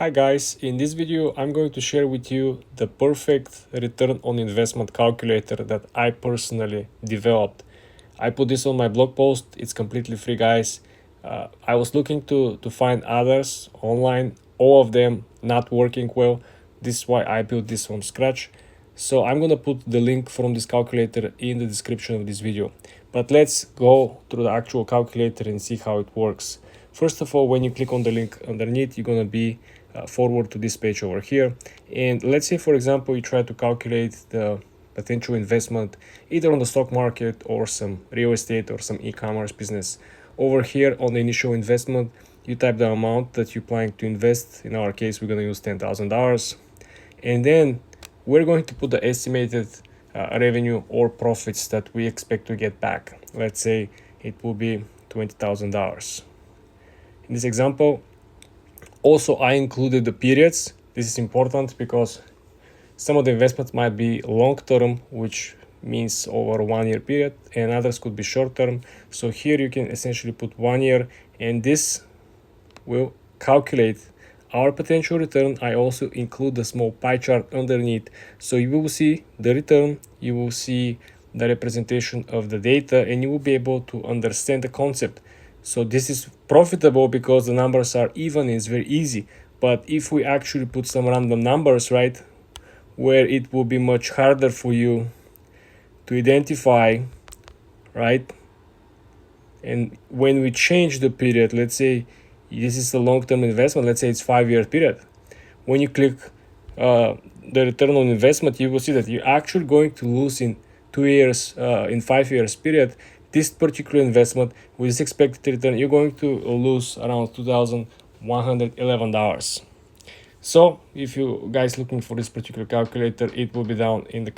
Hi guys, in this video I'm going to share with you the perfect return on investment calculator that I personally developed. I put this on my blog post, it's completely free guys. I was looking to find others online, all of them not working well. This is why I built this from scratch. So I'm gonna put the link from this calculator in the description of this video. But let's go through the actual calculator and see how it works. First of all, when you click on the link underneath, you're gonna be forward to this page over here. And let's say, for example, you try to calculate the potential investment either on the stock market or some real estate or some e-commerce business. Over here on the initial investment, you type the amount that you're planning to invest. In our case, we're gonna use $10,000. And then we're going to put the estimated revenue or profits that we expect to get back. Let's say it will be $20,000. In this example, also I included the periods. This is important because some of the investments might be long-term, which means over 1 year period, and others could be short-term. So here you can essentially put 1 year, and this will calculate our potential return. I also include the small pie chart underneath, so you will see the return, you will see the representation of the data, and you will be able to understand the concept. So this is profitable because the numbers are even, it's very easy. But if we actually put some random numbers, right, where it will be much harder for you to identify, right? And when we change the period, let's say this is a long-term investment, let's say it's 5-year period. When you click the return on investment, you will see that you're actually going to lose in 2 years, in 5 years period. This particular investment with this expected return, you're going to lose around $2,111. So if you guys looking for this particular calculator, it will be down in the